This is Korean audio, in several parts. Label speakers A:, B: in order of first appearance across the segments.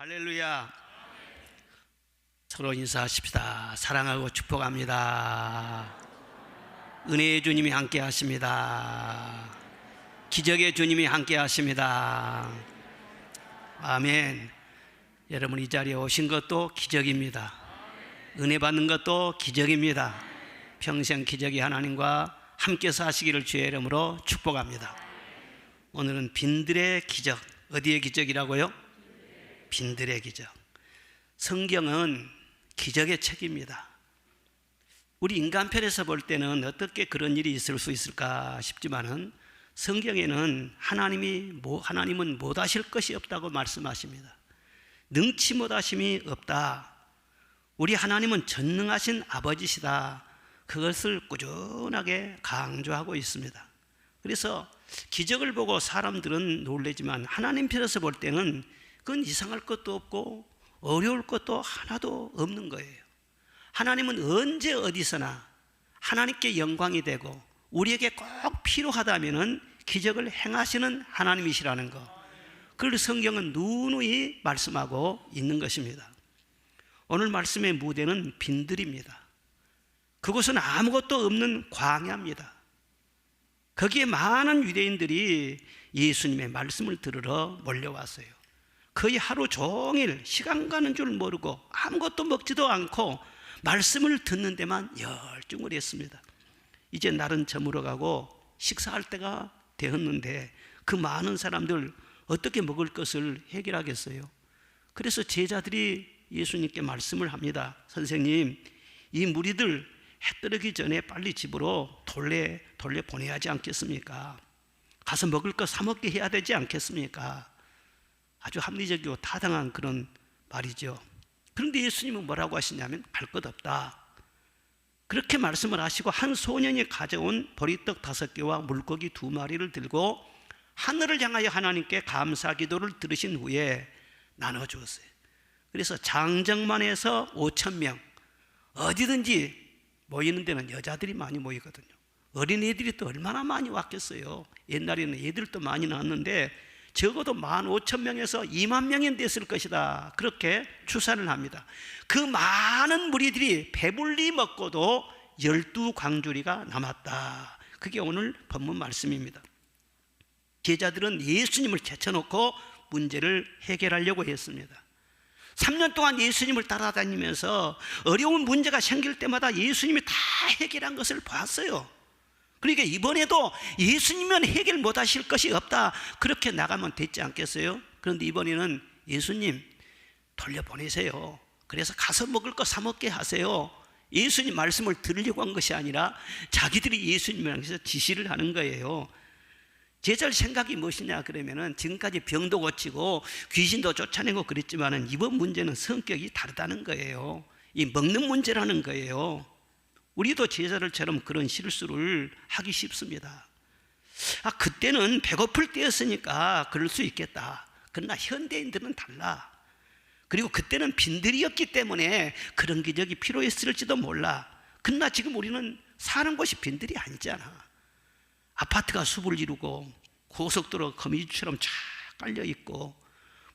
A: 할렐루야. 서로 인사하십시다. 사랑하고 축복합니다. 은혜의 주님이 함께 하십니다. 기적의 주님이 함께 하십니다. 아멘. 여러분, 이 자리에 오신 것도 기적입니다. 은혜 받는 것도 기적입니다. 평생 기적의 하나님과 함께 사시기를 주의 이름으로 축복합니다. 오늘은 빈들의 기적. 어디의 기적이라고요? 빈들의 기적. 성경은 기적의 책입니다. 우리 인간편에서 볼 때는 어떻게 그런 일이 있을 수 있을까 싶지만은 성경에는 하나님은 못하실 것이 없다고 말씀하십니다. 능치 못하심이 없다. 우리 하나님은 전능하신 아버지시다. 그것을 꾸준하게 강조하고 있습니다. 그래서 기적을 보고 사람들은 놀라지만 하나님 편에서 볼 때는 그건 이상할 것도 없고 어려울 것도 하나도 없는 거예요. 하나님은 언제 어디서나 하나님께 영광이 되고 우리에게 꼭 필요하다면은 기적을 행하시는 하나님이시라는 것, 그걸 성경은 누누이 말씀하고 있는 것입니다. 오늘 말씀의 무대는 빈들입니다. 그곳은 아무것도 없는 광야입니다. 거기에 많은 유대인들이 예수님의 말씀을 들으러 몰려왔어요. 거의 하루 종일 시간 가는 줄 모르고 아무것도 먹지도 않고 말씀을 듣는 데만 열중을 했습니다. 이제 날은 저물어가고 식사할 때가 되었는데 그 많은 사람들 어떻게 먹을 것을 해결하겠어요? 그래서 제자들이 예수님께 말씀을 합니다. 선생님, 이 무리들 해 뜨르기 전에 빨리 집으로 돌려 보내야 하지 않겠습니까? 가서 먹을 거 사 먹게 해야 되지 않겠습니까? 아주 합리적이고 타당한 그런 말이죠. 그런데 예수님은 뭐라고 하시냐면 할 것 없다. 그렇게 말씀을 하시고 한 소년이 가져온 보리떡 5개와 물고기 2마리를 들고 하늘을 향하여 하나님께 감사 기도를 들으신 후에 나눠주었어요. 그래서 장정만 해서 5,000명, 어디든지 모이는 데는 여자들이 많이 모이거든요. 어린애들이 또 얼마나 많이 왔겠어요. 옛날에는 애들도 많이 나왔는데 적어도 15,000명에서 2만 명이 됐을 것이다. 그렇게 추산을 합니다. 그 많은 무리들이 배불리 먹고도 12광주리가 남았다. 그게 오늘 본문 말씀입니다. 제자들은 예수님을 제쳐놓고 문제를 해결하려고 했습니다. 3년 동안 예수님을 따라다니면서 어려운 문제가 생길 때마다 예수님이 다 해결한 것을 봤어요. 그러니까 이번에도 예수님은 해결 못하실 것이 없다. 그렇게 나가면 됐지 않겠어요? 그런데 이번에는 예수님 돌려보내세요. 그래서 가서 먹을 거 사 먹게 하세요. 예수님 말씀을 들으려고 한 것이 아니라 자기들이 예수님을 향해서 지시를 하는 거예요. 제자들 생각이 무엇이냐 그러면은 지금까지 병도 고치고 귀신도 쫓아내고 그랬지만은 이번 문제는 성격이 다르다는 거예요. 이 먹는 문제라는 거예요. 우리도 제자들처럼 그런 실수를 하기 쉽습니다. 그때는 배고플 때였으니까 그럴 수 있겠다. 그러나 현대인들은 달라. 그리고 그때는 빈들이었기 때문에 그런 기적이 필요했을지도 몰라. 그러나 지금 우리는 사는 곳이 빈들이 아니잖아. 아파트가 숲을 이루고 고속도로 거미줄처럼 쫙 깔려있고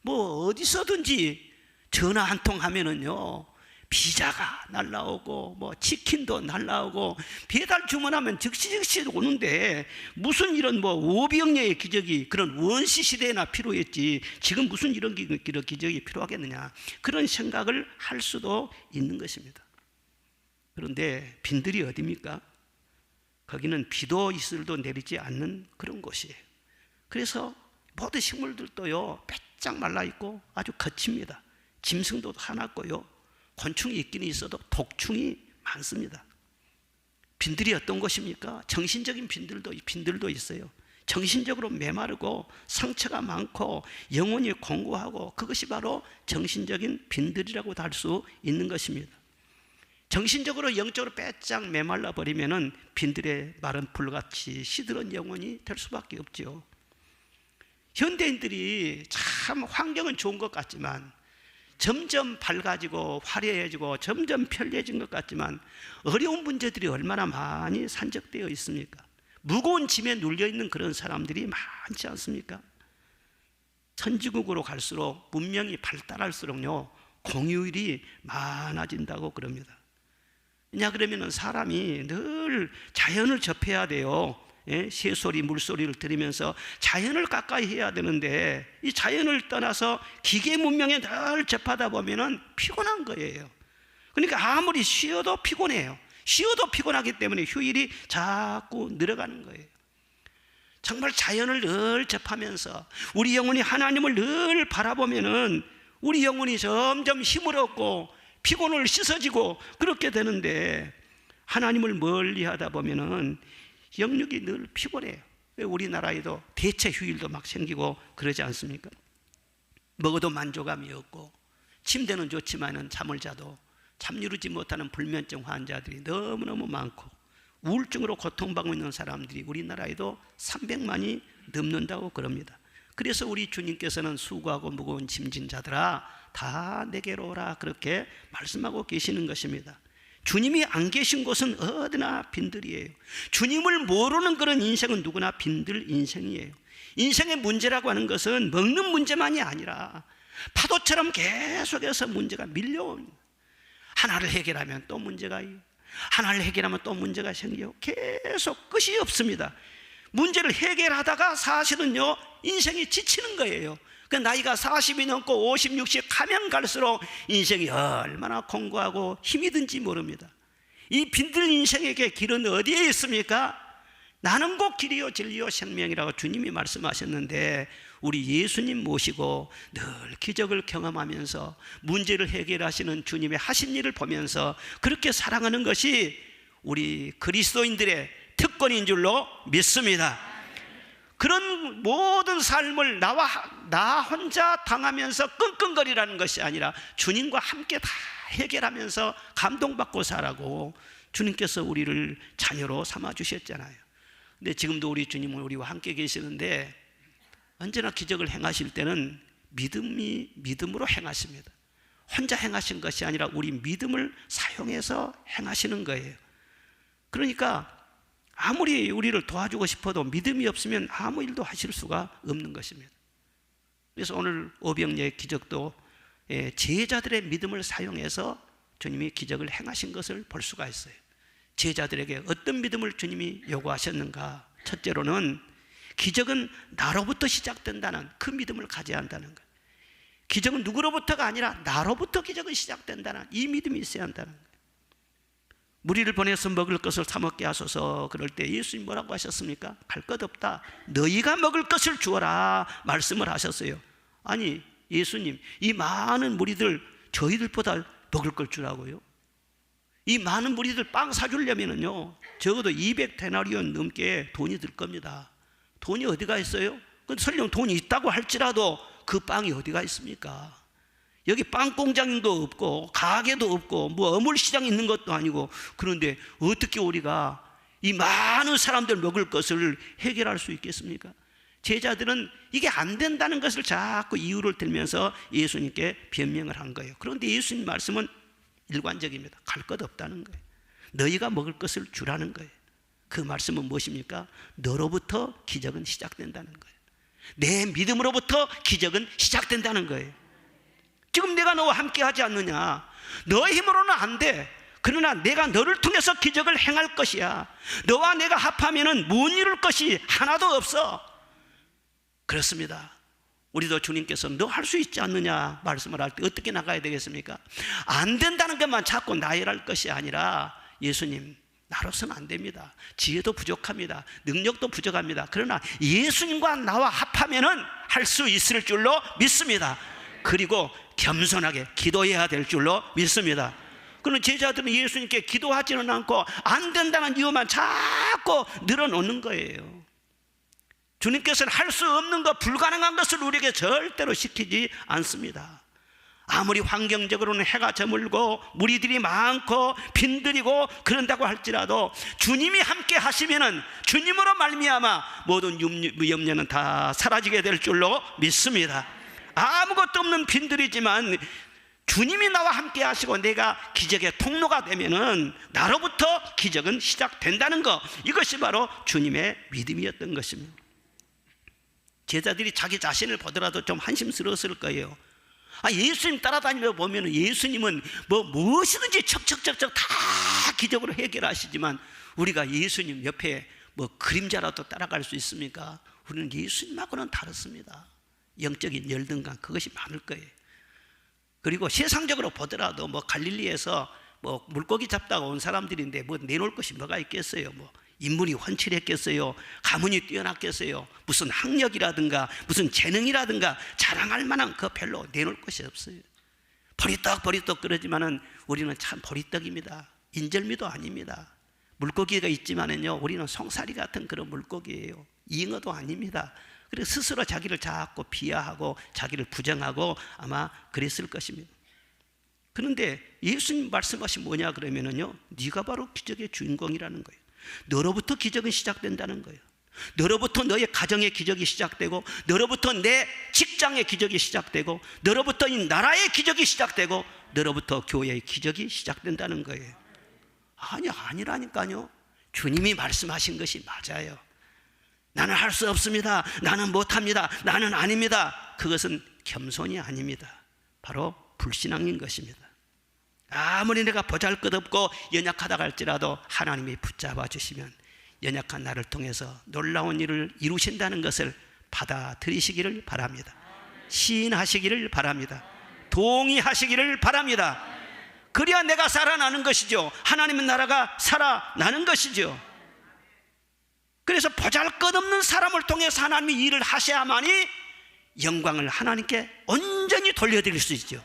A: 뭐 어디서든지 전화 한 통 하면은요 피자가 날라오고 뭐 치킨도 날라오고 배달 주문하면 즉시 오는데 무슨 이런 뭐 오병이어의 기적이 그런 원시 시대에나 필요했지 지금 무슨 이런 기적이 필요하겠느냐, 그런 생각을 할 수도 있는 것입니다. 그런데 빈들이 어디입니까? 거기는 비도 이슬도 내리지 않는 그런 곳이에요. 그래서 모든 식물들도요 빼짝 말라있고 아주 거칩니다. 짐승도 하나고요 곤충이 있기는 있어도 독충이 많습니다. 빈들이 어떤 것입니까? 정신적인 빈들도 있어요. 정신적으로 메마르고 상처가 많고 영혼이 공고하고 그것이 바로 정신적인 빈들이라고도 할 수 있는 것입니다. 정신적으로 영적으로 빼짝 메말라 버리면은 빈들의 마른 불같이 시들은 영혼이 될 수밖에 없죠. 현대인들이 참 환경은 좋은 것 같지만 점점 밝아지고 화려해지고 점점 편리해진 것 같지만 어려운 문제들이 얼마나 많이 산적되어 있습니까? 무거운 짐에 눌려있는 그런 사람들이 많지 않습니까? 선진국으로 갈수록 문명이 발달할수록요 공휴일이 많아진다고 그럽니다. 왜냐 그러면 사람이 늘 자연을 접해야 돼요. 새소리 물소리를 들으면서 자연을 가까이 해야 되는데 이 자연을 떠나서 기계 문명에 늘 접하다 보면 피곤한 거예요. 그러니까 아무리 쉬어도 피곤해요. 쉬어도 피곤하기 때문에 휴일이 자꾸 늘어가는 거예요. 정말 자연을 늘 접하면서 우리 영혼이 하나님을 늘 바라보면은 우리 영혼이 점점 힘을 얻고 피곤을 씻어지고 그렇게 되는데 하나님을 멀리 하다 보면은 영육이 늘 피곤해요. 우리나라에도 대체 휴일도 막 생기고 그러지 않습니까? 먹어도 만족감이 없고 침대는 좋지만은 잠을 자도 잠이루지 못하는 불면증 환자들이 너무너무 많고 우울증으로 고통받고 있는 사람들이 우리나라에도 300만이 넘는다고 그럽니다. 그래서 우리 주님께서는 수고하고 무거운 짐진 자들아 다 내게로 오라 그렇게 말씀하고 계시는 것입니다. 주님이 안 계신 곳은 어디나 빈들이에요. 주님을 모르는 그런 인생은 누구나 빈들 인생이에요. 인생의 문제라고 하는 것은 먹는 문제만이 아니라 파도처럼 계속해서 문제가 밀려옵니다. 하나를 해결하면 또 문제가 하나를 해결하면 또 문제가 생기고 계속 끝이 없습니다. 문제를 해결하다가 사실은요 인생이 지치는 거예요. 그 나이가 40이 넘고 50, 60 가면 갈수록 인생이 얼마나 공고하고 힘이 든지 모릅니다. 이 빈들 인생에게 길은 어디에 있습니까? 나는 곧 길이요 진리요 생명이라고 주님이 말씀하셨는데 우리 예수님 모시고 늘 기적을 경험하면서 문제를 해결하시는 주님의 하신 일을 보면서 그렇게 살아가는 것이 우리 그리스도인들의 특권인 줄로 믿습니다. 그런 모든 삶을 나 혼자 당하면서 끙끙거리라는 것이 아니라 주님과 함께 다 해결하면서 감동받고 살아고 주님께서 우리를 자녀로 삼아주셨잖아요. 근데 지금도 우리 주님은 우리와 함께 계시는데 언제나 기적을 행하실 때는 믿음으로 행하십니다. 혼자 행하신 것이 아니라 우리 믿음을 사용해서 행하시는 거예요. 그러니까 아무리 우리를 도와주고 싶어도 믿음이 없으면 아무 일도 하실 수가 없는 것입니다. 그래서 오늘 오병이어의 기적도 제자들의 믿음을 사용해서 주님이 기적을 행하신 것을 볼 수가 있어요. 제자들에게 어떤 믿음을 주님이 요구하셨는가? 첫째로는 기적은 나로부터 시작된다는 그 믿음을 가져야 한다는 거예요. 기적은 누구로부터가 아니라 나로부터 기적은 시작된다는 이 믿음이 있어야 한다는 거예요. 무리를 보내서 먹을 것을 사 먹게 하소서. 그럴 때 예수님 뭐라고 하셨습니까? 갈 것 없다, 너희가 먹을 것을 주어라 말씀을 하셨어요. 아니 예수님, 이 많은 무리들 저희들보다 먹을 걸 주라고요? 이 많은 무리들 빵 사주려면요 적어도 200데나리온 넘게 돈이 들 겁니다. 돈이 어디가 있어요? 근데 설령 돈이 있다고 할지라도 그 빵이 어디가 있습니까? 여기 빵 공장도 없고 가게도 없고 뭐 어물시장 있는 것도 아니고, 그런데 어떻게 우리가 이 많은 사람들 먹을 것을 해결할 수 있겠습니까? 제자들은 이게 안 된다는 것을 자꾸 이유를 들면서 예수님께 변명을 한 거예요. 그런데 예수님 말씀은 일관적입니다. 갈 것 없다는 거예요. 너희가 먹을 것을 주라는 거예요. 그 말씀은 무엇입니까? 너로부터 기적은 시작된다는 거예요. 내 믿음으로부터 기적은 시작된다는 거예요. 지금 내가 너와 함께 하지 않느냐? 너의 힘으로는 안 돼. 그러나 내가 너를 통해서 기적을 행할 것이야. 너와 내가 합하면은 못 이룰 것이 하나도 없어. 그렇습니다. 우리도 주님께서 너 할 수 있지 않느냐 말씀을 할 때 어떻게 나가야 되겠습니까? 안 된다는 것만 자꾸 나열할 것이 아니라, 예수님 나로서는 안 됩니다. 지혜도 부족합니다. 능력도 부족합니다. 그러나 예수님과 나와 합하면은 할 수 있을 줄로 믿습니다. 그리고 겸손하게 기도해야 될 줄로 믿습니다. 그런 제자들은 예수님께 기도하지는 않고 안 된다는 이유만 자꾸 늘어놓는 거예요. 주님께서는 할 수 없는 것, 불가능한 것을 우리에게 절대로 시키지 않습니다. 아무리 환경적으로는 해가 저물고 무리들이 많고 빈들이고 그런다고 할지라도 주님이 함께 하시면은 주님으로 말미암아 모든 염려는 다 사라지게 될 줄로 믿습니다. 아무것도 없는 빈들이지만 주님이 나와 함께 하시고 내가 기적의 통로가 되면은 나로부터 기적은 시작된다는 것, 이것이 바로 주님의 믿음이었던 것입니다. 제자들이 자기 자신을 보더라도 좀 한심스러웠을 거예요. 예수님 따라다니며 보면 예수님은 무엇이든지 척척척척 다 기적으로 해결하시지만 우리가 예수님 옆에 그림자라도 따라갈 수 있습니까? 우리는 예수님하고는 다릅니다. 영적인 열등감, 그것이 많을 거예요. 그리고 세상적으로 보더라도 갈릴리에서 물고기 잡다가 온 사람들인데 내놓을 것이 뭐가 있겠어요? 인물이 훤칠했겠어요? 가문이 뛰어났겠어요? 무슨 학력이라든가 무슨 재능이라든가 자랑할 만한 별로 내놓을 것이 없어요. 버리떡 그러지만은 우리는 참 버리떡입니다. 인절미도 아닙니다. 물고기가 있지만은요, 우리는 송사리 같은 그런 물고기예요. 잉어도 아닙니다. 그래서 스스로 자기를 자꾸 비하하고 자기를 부정하고 아마 그랬을 것입니다. 그런데 예수님 말씀하신 뭐냐 그러면은요, 네가 바로 기적의 주인공이라는 거예요. 너로부터 기적은 시작된다는 거예요. 너로부터 너의 가정의 기적이 시작되고, 너로부터 내 직장의 기적이 시작되고, 너로부터 이 나라의 기적이 시작되고, 너로부터 교회의 기적이 시작된다는 거예요. 아니라니까요. 주님이 말씀하신 것이 맞아요. 나는 할 수 없습니다. 나는 못합니다. 나는 아닙니다. 그것은 겸손이 아닙니다. 바로 불신앙인 것입니다. 아무리 내가 보잘것없고 연약하다고 할지라도 하나님이 붙잡아 주시면 연약한 나를 통해서 놀라운 일을 이루신다는 것을 받아들이시기를 바랍니다. 시인하시기를 바랍니다. 동의하시기를 바랍니다. 그래야 내가 살아나는 것이죠. 하나님의 나라가 살아나는 것이죠. 그래서 보잘것없는 사람을 통해서 하나님이 일을 하셔야만이 영광을 하나님께 온전히 돌려드릴 수 있죠.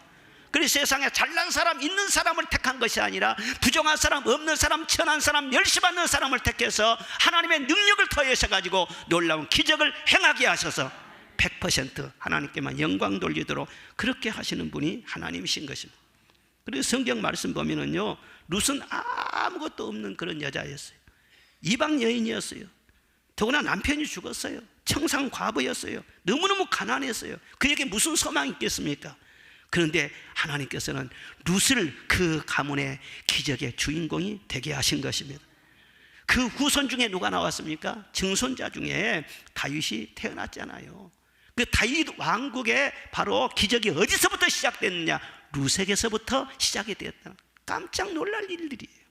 A: 그래서 세상에 잘난 사람, 있는 사람을 택한 것이 아니라 부정한 사람, 없는 사람, 천한 사람, 멸시받는 사람을 택해서 하나님의 능력을 더하셔가지고 놀라운 기적을 행하게 하셔서 100% 하나님께만 영광 돌리도록 그렇게 하시는 분이 하나님이신 것입니다. 그래서 성경 말씀 보면은요, 룻은 아무것도 없는 그런 여자였어요. 이방 여인이었어요. 더구나 남편이 죽었어요. 청상 과부였어요. 너무너무 가난했어요. 그에게 무슨 소망이 있겠습니까? 그런데 하나님께서는 룻을 그 가문의 기적의 주인공이 되게 하신 것입니다. 그 후손 중에 누가 나왔습니까? 증손자 중에 다윗이 태어났잖아요. 그 다윗 왕국의 바로 기적이 어디서부터 시작됐느냐? 룻에게서부터 시작이 되었다. 깜짝 놀랄 일들이에요.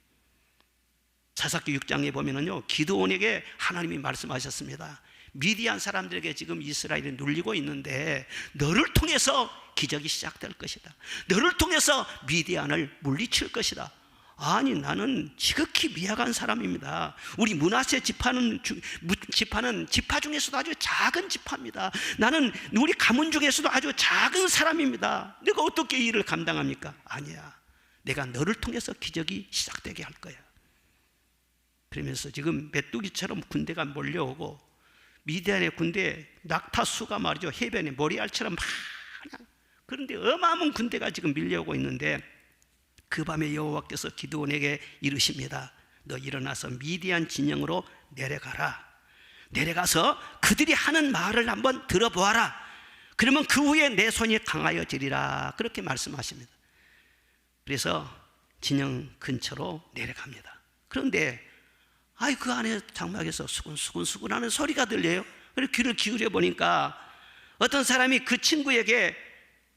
A: 사사기 6장에 보면은요, 기드온에게 하나님이 말씀하셨습니다. 미디안 사람들에게 지금 이스라엘이 눌리고 있는데 너를 통해서 기적이 시작될 것이다. 너를 통해서 미디안을 물리칠 것이다. 아니, 나는 지극히 미약한 사람입니다. 우리 므낫세 지파는 지파 중에서도 아주 작은 지파입니다. 나는 우리 가문 중에서도 아주 작은 사람입니다. 내가 어떻게 이 일을 감당합니까? 아니야, 내가 너를 통해서 기적이 시작되게 할 거야. 그러면서 지금 메뚜기처럼 군대가 몰려오고, 미디안의 군대 낙타수가 말이죠, 해변에 머리알처럼 많아. 그런데 어마어마한 군대가 지금 밀려오고 있는데 그 밤에 여호와께서 기드온에게 이르십니다. 너 일어나서 미디안 진영으로 내려가라. 내려가서 그들이 하는 말을 한번 들어보아라. 그러면 그 후에 내 손이 강하여지리라. 그렇게 말씀하십니다. 그래서 진영 근처로 내려갑니다. 그런데 그 안에 장막에서 수근수근하는 소리가 들려요. 그래서 귀를 기울여 보니까 어떤 사람이 그 친구에게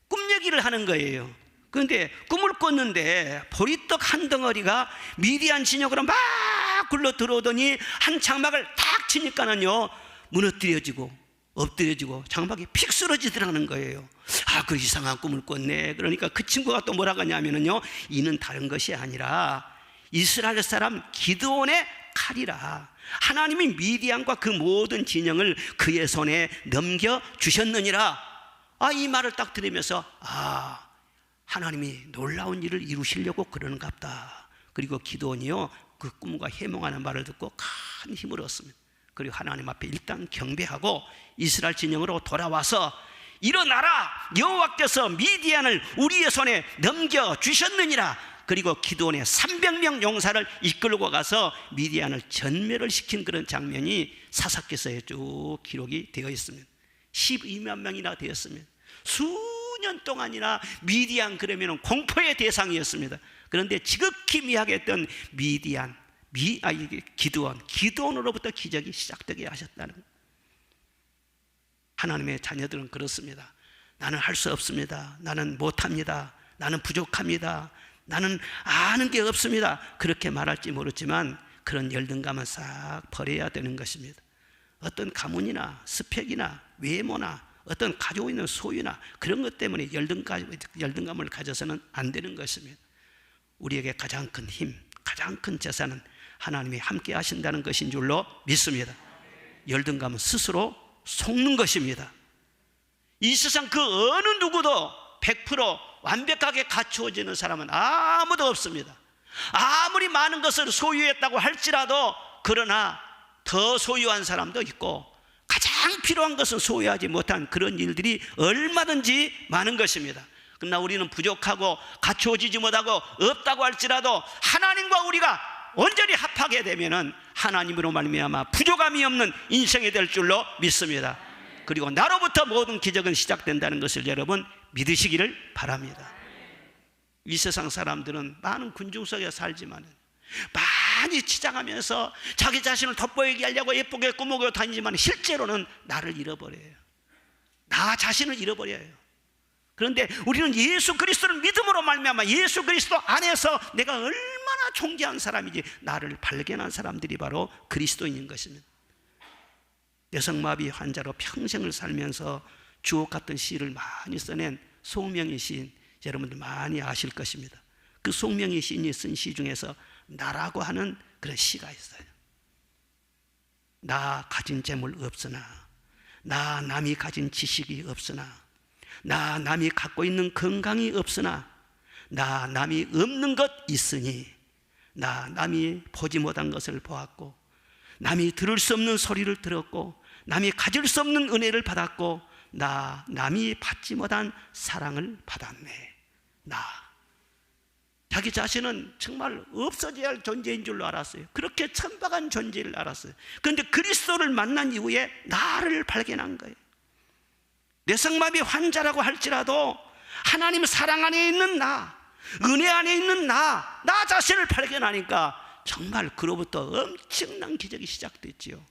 A: 꿈 얘기를 하는 거예요. 그런데 꿈을 꿨는데 보리떡 한 덩어리가 미디안 진영으로 막 굴러 들어오더니 한 장막을 탁 치니까는요, 무너뜨려지고 엎드려지고 장막이 픽 쓰러지더라는 거예요. 그 이상한 꿈을 꿨네. 그러니까 그 친구가 또 뭐라고 하냐면요, 이는 다른 것이 아니라 이스라엘 사람 기드온의 칼이라. 하나님이 미디안과 그 모든 진영을 그의 손에 넘겨주셨느니라. 이 말을 딱 들으면서 하나님이 놀라운 일을 이루시려고 그러는갑다. 그리고 기드온이요, 그 꿈과 해몽하는 말을 듣고 큰 힘을 얻습니다. 그리고 하나님 앞에 일단 경배하고 이스라엘 진영으로 돌아와서 일어나라, 여호와께서 미디안을 우리의 손에 넘겨주셨느니라. 그리고 기드온의 300명 용사를 이끌고 가서 미디안을 전멸을 시킨 그런 장면이 사사기서에 쭉 기록이 되어 있습니다. 12만 명이나 되었습니다. 수년 동안이나 미디안 그러면 공포의 대상이었습니다. 그런데 지극히 미약했던 기드온으로부터 기적이 시작되게 하셨다는 거예요. 하나님의 자녀들은 그렇습니다. 나는 할 수 없습니다. 나는 못합니다. 나는 부족합니다. 나는 아는 게 없습니다. 그렇게 말할지 모르지만 그런 열등감은 싹 버려야 되는 것입니다. 어떤 가문이나 스펙이나 외모나 어떤 가지고 있는 소유나 그런 것 때문에 열등감을 가져서는 안 되는 것입니다. 우리에게 가장 큰 힘, 가장 큰 재산은 하나님이 함께 하신다는 것인 줄로 믿습니다. 열등감은 스스로 속는 것입니다. 이 세상 그 어느 누구도 100% 완벽하게 갖추어지는 사람은 아무도 없습니다. 아무리 많은 것을 소유했다고 할지라도 그러나 더 소유한 사람도 있고 가장 필요한 것은 소유하지 못한 그런 일들이 얼마든지 많은 것입니다. 그러나 우리는 부족하고 갖추어지지 못하고 없다고 할지라도 하나님과 우리가 온전히 합하게 되면은 하나님으로 말미암아 부족함이 없는 인생이 될 줄로 믿습니다. 그리고 나로부터 모든 기적은 시작된다는 것을 여러분 믿으시기를 바랍니다. 이 세상 사람들은 많은 군중 속에 살지만 많이 치장하면서 자기 자신을 돋보이게 하려고 예쁘게 꾸미고 다니지만 실제로는 나를 잃어버려요. 나 자신을 잃어버려요. 그런데 우리는 예수 그리스도를 믿음으로 말미암아 예수 그리스도 안에서 내가 얼마나 존귀한 사람이지 나를 발견한 사람들이 바로 그리스도인인 것입니다. 뇌성마비 환자로 평생을 살면서 주옥 같은 시를 많이 써낸 송명희 시인, 여러분들 많이 아실 것입니다. 그 송명희 시인이 쓴 시 중에서 나라고 하는 그런 시가 있어요. 나 가진 재물 없으나, 나 남이 가진 지식이 없으나, 나 남이 갖고 있는 건강이 없으나, 나 남이 없는 것 있으니, 나 남이 보지 못한 것을 보았고, 남이 들을 수 없는 소리를 들었고, 남이 가질 수 없는 은혜를 받았고, 나 남이 받지 못한 사랑을 받았네. 나 자기 자신은 정말 없어져야 할 존재인 줄로 알았어요. 그렇게 천박한 존재를 알았어요. 그런데 그리스도를 만난 이후에 나를 발견한 거예요. 뇌성마비 환자라고 할지라도 하나님 사랑 안에 있는 나, 은혜 안에 있는 나 자신을 발견하니까 정말 그로부터 엄청난 기적이 시작됐지요.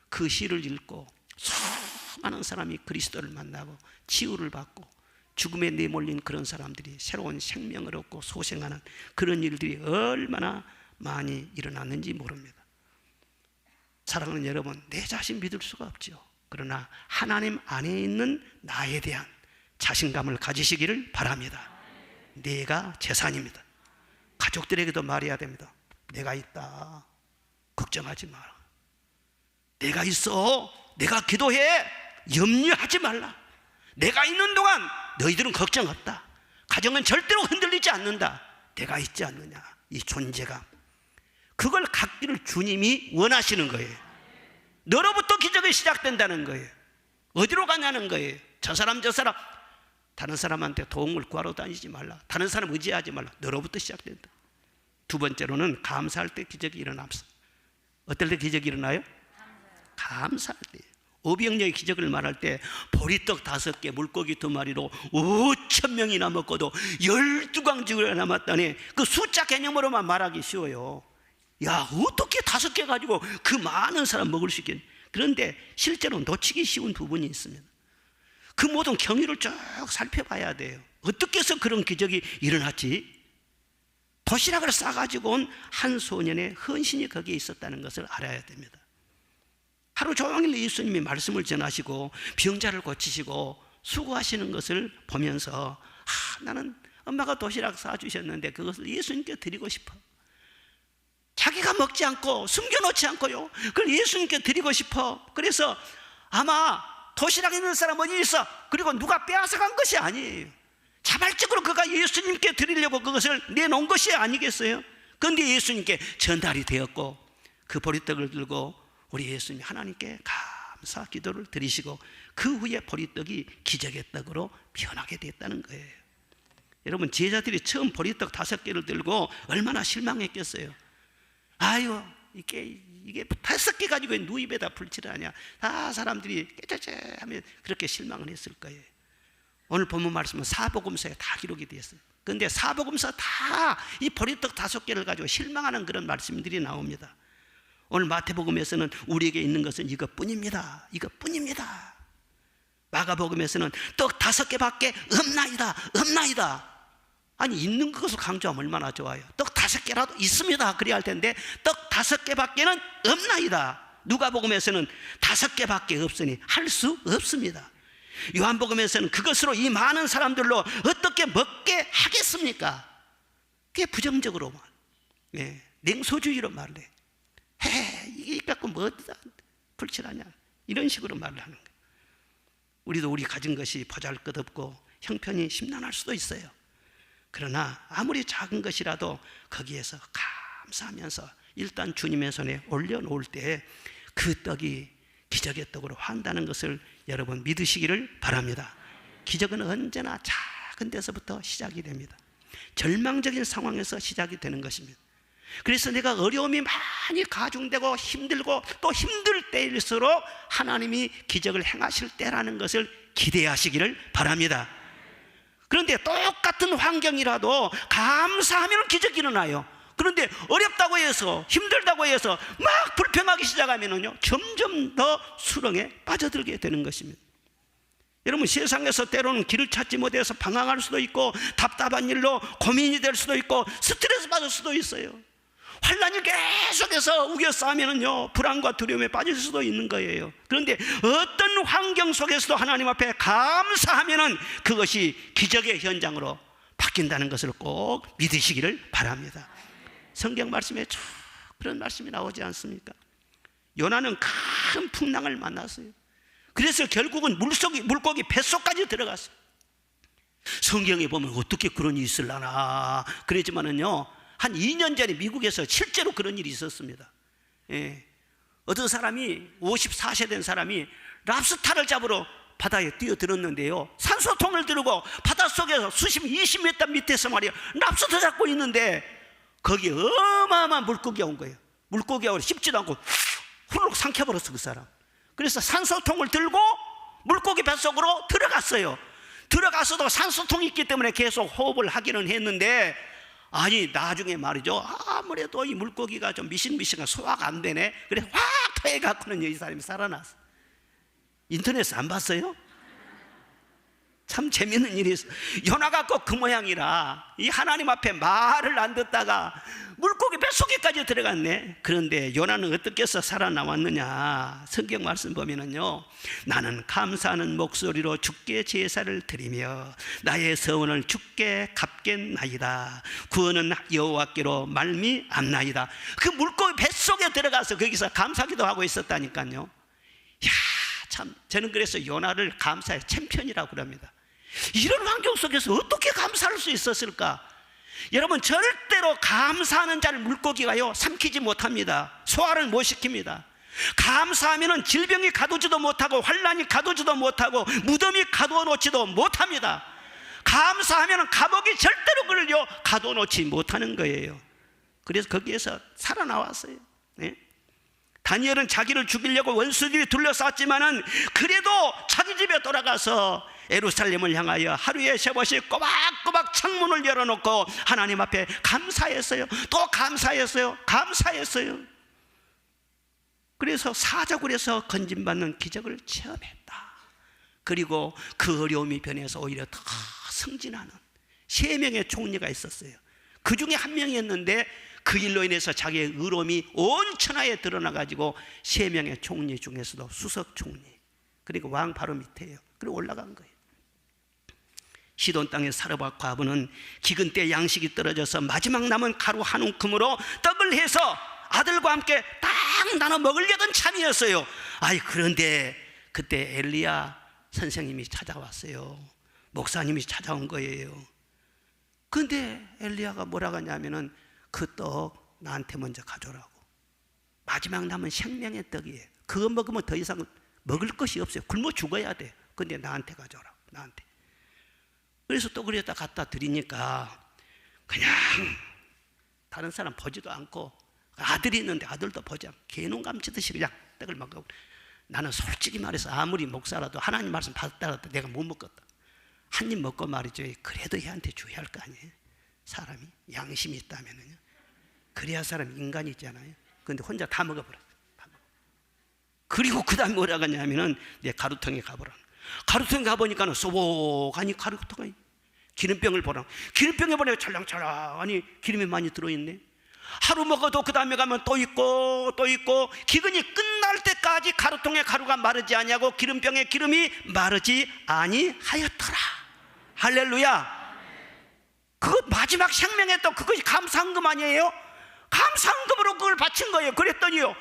A: 그 시를 읽고 수많은 사람이 그리스도를 만나고 치유를 받고 죽음에 내몰린 그런 사람들이 새로운 생명을 얻고 소생하는 그런 일들이 얼마나 많이 일어났는지 모릅니다. 사랑하는 여러분, 내 자신 믿을 수가 없죠. 그러나 하나님 안에 있는 나에 대한 자신감을 가지시기를 바랍니다. 내가 재산입니다. 가족들에게도 말해야 됩니다. 내가 있다. 걱정하지 마라. 내가 있어. 내가 기도해. 염려하지 말라. 내가 있는 동안 너희들은 걱정 없다. 가정은 절대로 흔들리지 않는다. 내가 있지 않느냐. 이 존재감, 그걸 갖기를 주님이 원하시는 거예요. 너로부터 기적이 시작된다는 거예요. 어디로 가냐는 거예요. 저 사람 다른 사람한테 도움을 구하러 다니지 말라. 다른 사람 의지하지 말라. 너로부터 시작된다. 두 번째로는 감사할 때 기적이 일어납니다. 어떨 때 기적이 일어나요? 감사할 때. 오병이어의 기적을 말할 때 보리떡 5개 물고기 2마리로 5,000명이나 먹고도 12광주가 남았다니, 그 숫자 개념으로만 말하기 쉬워요. 야, 어떻게 5개 가지고 그 많은 사람 먹을 수 있겠니? 그런데 실제로 놓치기 쉬운 부분이 있습니다. 그 모든 경위를 쭉 살펴봐야 돼요. 어떻게 해서 그런 기적이 일어났지? 도시락을 싸가지고 온 한 소년의 헌신이 거기에 있었다는 것을 알아야 됩니다. 하루 종일 예수님이 말씀을 전하시고 병자를 고치시고 수고하시는 것을 보면서 나는 엄마가 도시락 싸주셨는데 그것을 예수님께 드리고 싶어. 자기가 먹지 않고 숨겨놓지 않고요, 그걸 예수님께 드리고 싶어. 그래서 아마 도시락 있는 사람 어디 있어? 그리고 누가 빼앗아간 것이 아니에요. 자발적으로 그가 예수님께 드리려고 그것을 내놓은 것이 아니겠어요? 그런데 예수님께 전달이 되었고 그 보리떡을 들고 우리 예수님이 하나님께 감사 기도를 드리시고 그 후에 보리떡이 기적의 떡으로 변하게 됐다는 거예요. 여러분, 제자들이 처음 보리떡 5개를 들고 얼마나 실망했겠어요. 아유, 이게 5개 가지고 누구 입에다 풀칠을 하냐. 다 사람들이 깨쩌쩌 하면 그렇게 실망을 했을 거예요. 오늘 본문 말씀은 사복음서에 다 기록이 되었어요. 그런데 사복음서 다 이 보리떡 5개를 가지고 실망하는 그런 말씀들이 나옵니다. 오늘 마태복음에서는 우리에게 있는 것은 이것뿐입니다. 이것뿐입니다. 마가복음에서는 떡 5개밖에 없나이다, 없나이다. 아니, 있는 것을 강조하면 얼마나 좋아요. 떡 5개라도 있습니다 그래야 할 텐데 떡 5개밖에는 없나이다. 누가복음에서는 5개밖에 없으니 할 수 없습니다. 요한복음에서는 그것으로 이 많은 사람들로 어떻게 먹게 하겠습니까? 그게 부정적으로 냉소주의로 말을 해. 이게 갖고 뭐 불칠하냐, 이런 식으로 말을 하는 거예요. 우리도 우리 가진 것이 보잘것없고 형편이 심란할 수도 있어요. 그러나 아무리 작은 것이라도 거기에서 감사하면서 일단 주님의 손에 올려놓을 때 그 떡이 기적의 떡으로 환다는 것을 여러분 믿으시기를 바랍니다. 기적은 언제나 작은 데서부터 시작이 됩니다. 절망적인 상황에서 시작이 되는 것입니다. 그래서 내가 어려움이 많이 가중되고 힘들고 또 힘들 때일수록 하나님이 기적을 행하실 때라는 것을 기대하시기를 바랍니다. 그런데 똑같은 환경이라도 감사하면 기적이 일어나요. 그런데 어렵다고 해서, 힘들다고 해서 막 불평하기 시작하면요 점점 더 수렁에 빠져들게 되는 것입니다. 여러분, 세상에서 때로는 길을 찾지 못해서 방황할 수도 있고 답답한 일로 고민이 될 수도 있고 스트레스 받을 수도 있어요. 환난이 계속해서 우겨싸면은요 불안과 두려움에 빠질 수도 있는 거예요. 그런데 어떤 환경 속에서도 하나님 앞에 감사하면은 그것이 기적의 현장으로 바뀐다는 것을 꼭 믿으시기를 바랍니다. 성경 말씀에 쭉 그런 말씀이 나오지 않습니까? 요나는 큰 풍랑을 만났어요. 그래서 결국은 물고기 뱃속까지 들어갔어요. 성경에 보면 어떻게 그런 일이 있을라나 그랬지만은요 한 2년 전에 미국에서 실제로 그런 일이 있었습니다. 어떤 사람이 54세 된 사람이 랍스타를 잡으러 바다에 뛰어들었는데요, 산소통을 들고 바닷속에서 수심 20m 밑에서 말이야 랍스터 잡고 있는데 거기에 어마어마한 물고기가 온 거예요. 물고기가 씹지도 않고 후루룩 삼켜버렸어 그 사람. 그래서 산소통을 들고 물고기 뱃속으로 들어갔어요. 들어가서도 산소통이 있기 때문에 계속 호흡을 하기는 했는데 아니 나중에 말이죠, 아무래도 이 물고기가 좀 미싱미싱한 소화가 안 되네. 그래서 확 토해갖고는 이 사람이 살아났어. 인터넷에 안 봤어요? 참 재밌는 일이 있어. 요나가 꼭 그 모양이라 이 하나님 앞에 말을 안 듣다가 물고기 뱃속에까지 들어갔네. 그런데 요나는 어떻게 해서 살아나왔느냐, 성경 말씀 보면은요, 나는 감사하는 목소리로 주께 제사를 드리며 나의 서원을 주께 갚겠나이다. 구원은 여호와께로 말미암나이다. 그 물고기 뱃속에 들어가서 거기서 감사기도 하고 있었다니까요. 야, 참 저는 그래서 요나를 감사의 챔피언이라고 그럽니다. 이런 환경 속에서 어떻게 감사할 수 있었을까? 여러분, 절대로 감사하는 자를 물고기가요 삼키지 못합니다. 소화를 못 시킵니다. 감사하면은 질병이 가두지도 못하고 환난이 가두지도 못하고 무덤이 가두어 놓지도 못합니다. 감사하면은 감옥이 절대로 그를요 가두어 놓지 못하는 거예요. 그래서 거기에서 살아나왔어요. 네? 다니엘은 자기를 죽이려고 원수들이 둘러쌌지만은 그래도 자기 집에 돌아가서 예루살렘을 향하여 하루에 3번씩 꼬박꼬박 창문을 열어놓고 하나님 앞에 감사했어요. 또 감사했어요. 감사했어요. 그래서 사자굴에서 건진받는 기적을 체험했다. 그리고 그 어려움이 변해서 오히려 더 승진하는 3명의 총리가 있었어요. 그 중에 한 명이었는데 그 일로 인해서 자기의 의로움이 온 천하에 드러나가지고 3명의 총리 중에서도 수석 총리, 그리고 왕 바로 밑에요. 그리고 올라간 거예요. 시돈 땅의 사르밧 과부는 기근 때 양식이 떨어져서 마지막 남은 가루 한 움큼으로 떡을 해서 아들과 함께 딱 나눠 먹으려던 참이었어요. 그런데 그때 엘리야 선생님이 찾아왔어요. 목사님이 찾아온 거예요. 그런데 엘리야가 뭐라고 하냐면은 그 떡 나한테 먼저 가져오라고. 마지막 남은 생명의 떡이에요. 그거 먹으면 더 이상 먹을 것이 없어요. 굶어 죽어야 돼. 근데 나한테 가져오라고. 나한테. 그래서 또 그랬다 갖다 드리니까 그냥 다른 사람 보지도 않고, 아들이 있는데 아들도 보지 않고 개눈 감치듯이 그냥 떡을 먹고, 나는 솔직히 말해서 아무리 목사라도 하나님 말씀 받았다라도 내가 못 먹겠다. 한 입 먹고 말이죠, 그래도 얘한테 줘야 할 거 아니에요. 사람이 양심이 있다면은요. 그래야 사람 인간이 있잖아요. 그런데 혼자 다 먹어버렸어요. 그리고 그 다음에 뭐라고 하냐면은 내 가루통에 가보라. 가루통에 가보니까 소복하니 가루통에 기름병을 보라. 기름병에 보니까 찰랑찰랑하니 기름이 많이 들어있네. 하루 먹어도 그 다음에 가면 또 있고 또 있고, 기근이 끝날 때까지 가루통에 가루가 마르지 아니하고 기름병에 기름이 마르지 아니하였더라. 할렐루야. 그 마지막 생명에 또 그것이 감사한금 아니에요? 감사한금으로 그걸 바친 거예요. 그랬더니요,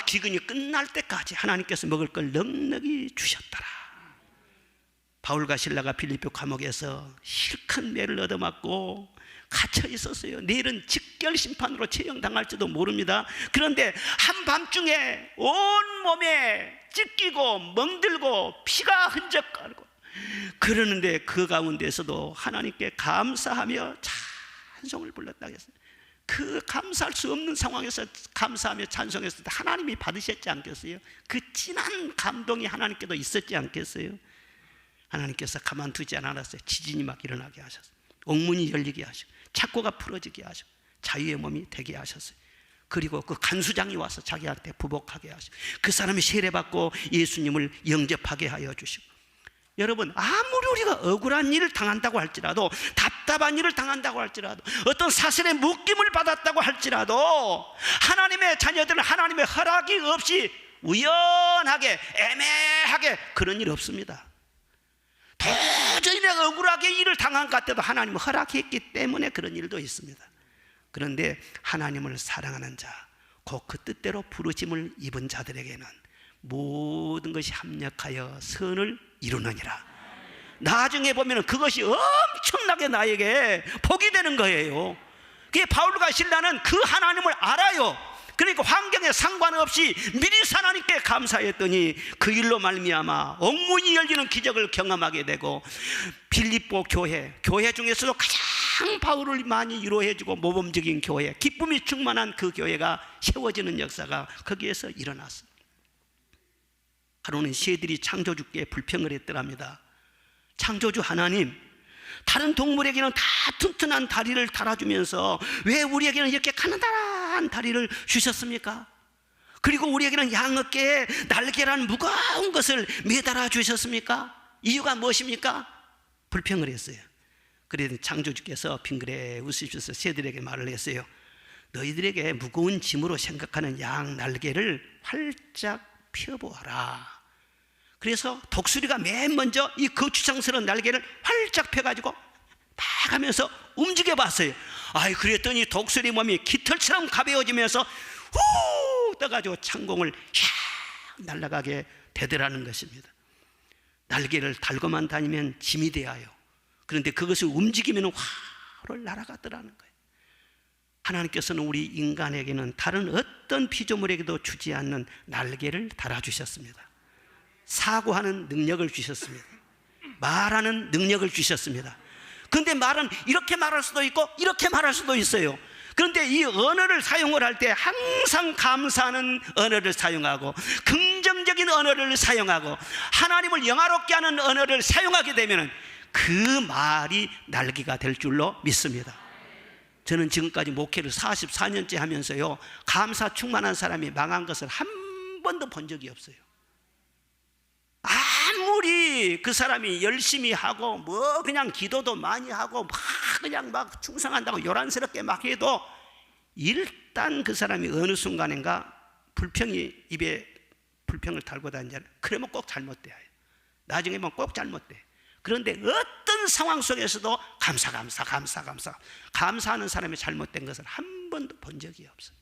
A: 기근이 끝날 때까지 하나님께서 먹을 걸 넉넉히 주셨더라. 바울과 실라가 빌립보 감옥에서 실컷 매를 얻어맞고 갇혀 있었어요. 내일은 직결 심판으로 처형당할지도 모릅니다. 그런데 한밤중에 온 몸에 찢기고 멍들고 피가 흔적거리고 그러는데 그 가운데서도 하나님께 감사하며 찬송을 불렀다고 했어요. 그 감사할 수 없는 상황에서 감사하며 찬송했을 때 하나님이 받으셨지 않겠어요? 그 진한 감동이 하나님께도 있었지 않겠어요? 하나님께서 가만두지 않았어요. 지진이 막 일어나게 하셨어요. 옥문이 열리게 하시고 착고가 풀어지게 하시고 자유의 몸이 되게 하셨어요. 그리고 그 간수장이 와서 자기한테 부복하게 하시고 그 사람이 세례받고 예수님을 영접하게 하여 주시고, 여러분, 아무리 우리가 억울한 일을 당한다고 할지라도, 답답한 일을 당한다고 할지라도, 어떤 사슬의 묶임을 받았다고 할지라도 하나님의 자녀들은 하나님의 허락이 없이 우연하게 애매하게 그런 일 없습니다. 도저히 내가 억울하게 일을 당한 것 같아도 하나님은 허락했기 때문에 그런 일도 있습니다. 그런데 하나님을 사랑하는 자, 곧 그 뜻대로 부르심을 입은 자들에게는 모든 것이 합력하여 선을 이루느니라. 나중에 보면 그것이 엄청나게 나에게 복이 되는 거예요. 그게 바울과 실라는 그 하나님을 알아요. 그러니까 환경에 상관없이 미리 하나님께 감사했더니 그 일로 말미암아 옥문이 열리는 기적을 경험하게 되고, 빌립보 교회 중에서도 가장 바울을 많이 위로해주고 모범적인 교회, 기쁨이 충만한 그 교회가 세워지는 역사가 거기에서 일어났어요. 하루는 새들이 창조주께 불평을 했더랍니다. 창조주 하나님, 다른 동물에게는 다 튼튼한 다리를 달아주면서 왜 우리에게는 이렇게 가느다란 다리를 주셨습니까? 그리고 우리에게는 양 어깨에 날개라는 무거운 것을 매달아 주셨습니까? 이유가 무엇입니까? 불평을 했어요. 그래서 창조주께서 빙그레 웃으셔서 새들에게 말을 했어요. 너희들에게 무거운 짐으로 생각하는 양 날개를 활짝 펴보아라. 그래서 독수리가 맨 먼저 이 거추장스러운 날개를 활짝 펴가지고 막 하면서 움직여 봤어요. 아이, 그랬더니 독수리 몸이 깃털처럼 가벼워지면서 후 떠가지고 창공을 샥 날아가게 되더라는 것입니다. 날개를 달고만 다니면 짐이 되어요. 그런데 그것을 움직이면 활을 날아가더라는 거예요. 하나님께서는 우리 인간에게는 다른 어떤 피조물에게도 주지 않는 날개를 달아주셨습니다. 사고하는 능력을 주셨습니다. 말하는 능력을 주셨습니다. 그런데 말은 이렇게 말할 수도 있고 이렇게 말할 수도 있어요. 그런데 이 언어를 사용을 할 때 항상 감사하는 언어를 사용하고 긍정적인 언어를 사용하고 하나님을 영화롭게 하는 언어를 사용하게 되면 그 말이 날개가 될 줄로 믿습니다. 저는 지금까지 목회를 44년째 하면서요, 감사 충만한 사람이 망한 것을 한 번도 본 적이 없어요. 아무리 그 사람이 열심히 하고 뭐 그냥 기도도 많이 하고 막 그냥 막 충성한다고 요란스럽게 막 해도 일단 그 사람이 어느 순간인가 입에 불평을 달고 다니잖아요. 그러면 꼭 잘못돼요. 나중에 보면 꼭 잘못돼. 그런데 어떤 상황 속에서도 감사하는 사람이 잘못된 것을 한 번도 본 적이 없어요.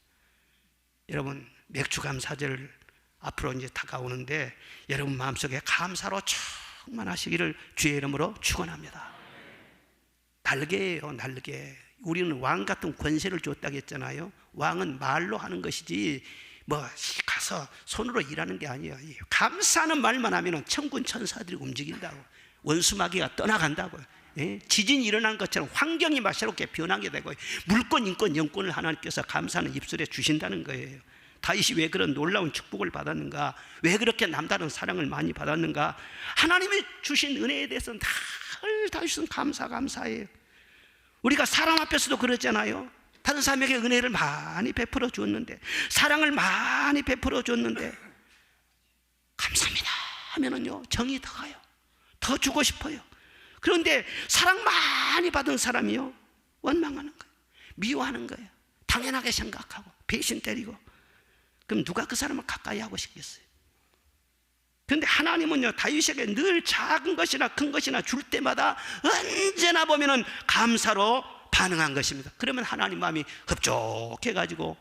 A: 여러분, 맥주 감사절 앞으로 이제 다가오는데 여러분 마음속에 감사로 충만하시기를 주의 이름으로 축원합니다. 날개예요, 날개. 우리는 왕 같은 권세를 줬다고 했잖아요. 왕은 말로 하는 것이지 뭐 가서 손으로 일하는 게 아니에요. 감사하는 말만 하면 천군 천사들이 움직인다고, 원수마귀가 떠나간다고요. 지진이 일어난 것처럼 환경이 막 새롭게 변하게 되고 물권, 인권, 영권을 하나님께서 감사하는 입술에 주신다는 거예요. 다윗이 왜 그런 놀라운 축복을 받았는가? 왜 그렇게 남다른 사랑을 많이 받았는가? 하나님이 주신 은혜에 대해서는 다윗은 감사해요. 우리가 사람 앞에서도 그러잖아요. 다른 사람에게 은혜를 많이 베풀어 줬는데, 사랑을 많이 베풀어 줬는데 감사합니다 하면은요 정이 더 가요. 더 주고 싶어요. 그런데 사랑 많이 받은 사람이요 원망하는 거예요. 미워하는 거예요. 당연하게 생각하고 배신 때리고. 그럼 누가 그 사람을 가까이 하고 싶겠어요? 그런데 하나님은요 다윗에게 늘 작은 것이나 큰 것이나 줄 때마다 언제나 보면은 감사로 반응한 것입니다. 그러면 하나님 마음이 흡족해가지고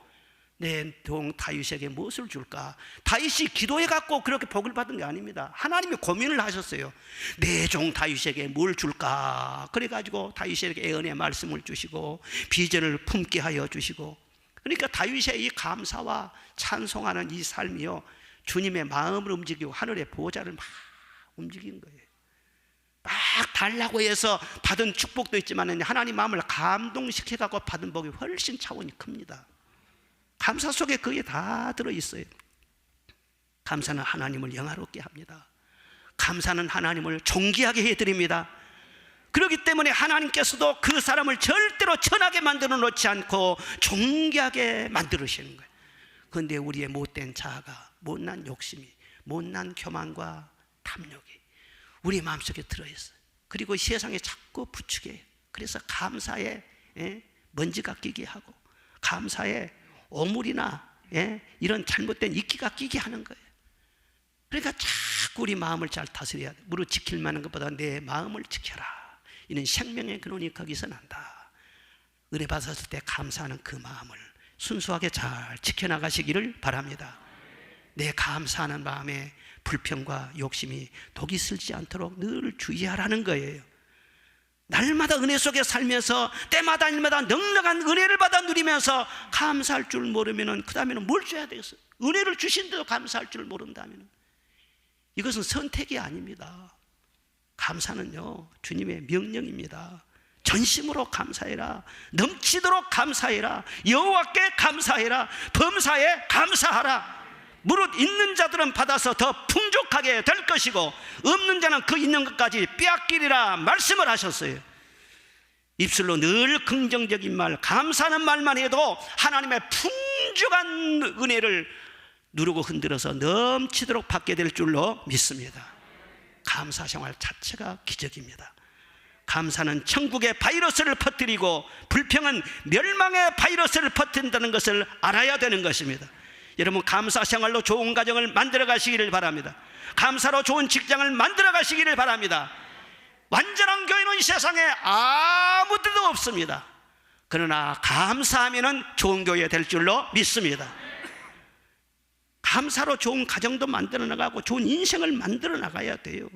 A: 내 종 다윗에게 무엇을 줄까? 다윗이 기도해 갖고 그렇게 복을 받은 게 아닙니다. 하나님이 고민을 하셨어요. 내 종 다윗에게 뭘 줄까? 그래가지고 다윗에게 애언의 말씀을 주시고 비전을 품게 하여 주시고. 그러니까 다윗의 이 감사와 찬송하는 이 삶이요 주님의 마음을 움직이고 하늘의 보호자를 막 움직인 거예요. 막 달라고 해서 받은 축복도 있지만 하나님 마음을 감동시켜 갖고 받은 복이 훨씬 차원이 큽니다. 감사 속에 그게 다 들어있어요. 감사는 하나님을 영화롭게 합니다. 감사는 하나님을 존귀하게 해드립니다. 그렇기 때문에 하나님께서도 그 사람을 절대로 천하게 만들어 놓지 않고 존귀하게 만들으시는 거예요. 그런데 우리의 못된 자아가, 못난 욕심이, 못난 교만과 탐욕이 우리 마음속에 들어있어요. 그리고 세상에 자꾸 부추겨요. 그래서 감사에 먼지가 끼게 하고 감사에 오물이나 이런 잘못된 이끼가 끼게 하는 거예요. 그러니까 자꾸 우리 마음을 잘 다스려야 돼. 무릇 지킬 만한 것보다 내 마음을 지켜라. 이는 생명의 근원이 거기서 난다. 은혜 받았을 때 감사하는 그 마음을 순수하게 잘 지켜나가시기를 바랍니다. 내 감사하는 마음에 불평과 욕심이 독이 슬지 않도록 늘 주의하라는 거예요. 날마다 은혜 속에 살면서 때마다 일마다 넉넉한 은혜를 받아 누리면서 감사할 줄 모르면 그 다음에는 뭘 줘야 되겠어요? 은혜를 주신데도 감사할 줄 모른다면 이것은 선택이 아닙니다. 감사는요 주님의 명령입니다. 전심으로 감사해라. 넘치도록 감사해라. 여호와께 감사해라. 범사에 감사하라. 무릇 있는 자들은 받아서 더 풍족하게 될 것이고 없는 자는 그 있는 것까지 빼앗기리라 말씀을 하셨어요. 입술로 늘 긍정적인 말, 감사하는 말만 해도 하나님의 풍족한 은혜를 누르고 흔들어서 넘치도록 받게 될 줄로 믿습니다. 감사 생활 자체가 기적입니다. 감사는 천국의 바이러스를 퍼뜨리고 불평은 멸망의 바이러스를 퍼뜨린다는 것을 알아야 되는 것입니다. 여러분 감사 생활로 좋은 가정을 만들어 가시기를 바랍니다. 감사로 좋은 직장을 만들어 가시기를 바랍니다. 완전한 교회는 이 세상에 아무 데도 없습니다. 그러나 감사하면 좋은 교회 될 줄로 믿습니다. 감사로 좋은 가정도 만들어 나가고 좋은 인생을 만들어 나가야 돼요.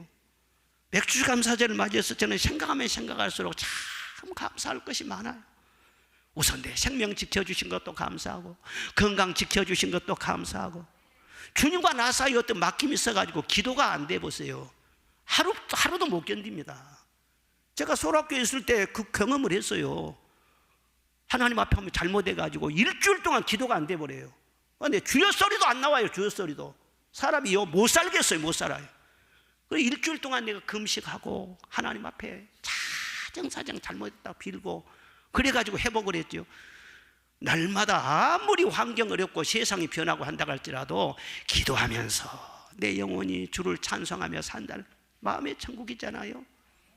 A: 맥주감사절을 맞이해서 저는 생각하면 생각할수록 참 감사할 것이 많아요. 우선 내 생명 지켜주신 것도 감사하고 건강 지켜주신 것도 감사하고 주님과 나 사이에 어떤 막힘이 있어가지고 기도가 안 돼 보세요. 하루도 못 견딥니다. 제가 소락교에 있을 때 그 경험을 했어요. 하나님 앞에 하면 잘못해가지고 일주일 동안 기도가 안 돼 버려요. 근데 주여 소리도 안 나와요. 주여 소리도. 사람이요 못 살겠어요. 못 살아요. 그래서 일주일 동안 내가 금식하고 하나님 앞에 사정사정 잘못했다고 빌고 그래가지고 회복을 했죠. 날마다 아무리 환경 어렵고 세상이 변하고 한다고 할지라도 기도하면서 내 영혼이 주를 찬송하며 산다는 마음의 천국이잖아요.